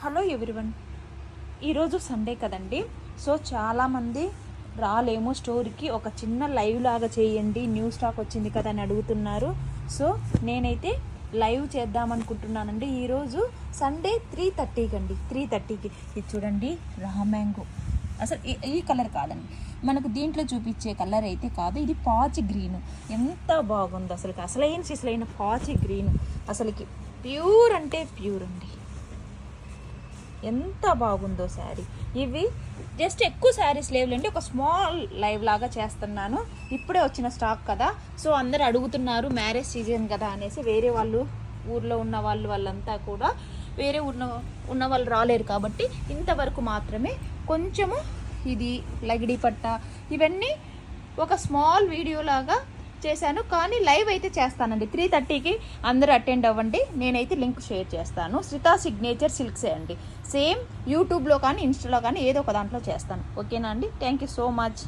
Hello everyone, ఈరోజు Sunday కదండి. So చాలామంది రాలేమో స్టోర్కి, ఒక చిన్న లైవ్ లాగా చేయండి, న్యూ స్టాక్ వచ్చింది కదా అని అడుగుతున్నారు. సో నేనైతే లైవ్ చేద్దామనుకుంటున్నానండి. ఈరోజు సండే 3:30కి అండి. 3:30కి ఇది చూడండి, రా మ్యాంగో. అసలు ఈ కలర్ కాదండి, మనకు దీంట్లో చూపించే కలర్ అయితే కాదు. ఇది పాచి గ్రీన్. ఎంత బాగుంది అసలుకి, అసలైన పాచి గ్రీన్. అసలుకి ప్యూర్ అంటే ప్యూర్ అండి. ఎంత బాగుందో శారీ. ఇవి జస్ట్ ఎక్కువ శారీస్ లేవులేండి, ఒక స్మాల్ లైవ్ లాగా చేస్తున్నాను. ఇప్పుడే వచ్చిన స్టాక్ కదా, సో అందరు అడుగుతున్నారు మ్యారేజ్ సీజన్ కదా అనేసి. వేరే వాళ్ళు ఊర్లో ఉన్న వాళ్ళంతా కూడా వేరే ఉన్న వాళ్ళు రాలేరు కాబట్టి ఇంతవరకు మాత్రమే కొంచెము ఇది లగిడి పట్ట ఇవన్నీ ఒక స్మాల్ వీడియో లాగా చేశాను. కానీ లైవ్ అయితే చేస్తానండి 3:30కి. అందరూ అటెండ్ అవ్వండి. నేనైతే లింక్ షేర్ చేస్తాను. శ్రితా సిగ్నేచర్ సిల్క్సే అండి. సేమ్ యూట్యూబ్లో కానీ ఇన్స్టాలో కానీ ఏదో ఒక దాంట్లో చేస్తాను. ఓకేనా అండి? Thank you so much.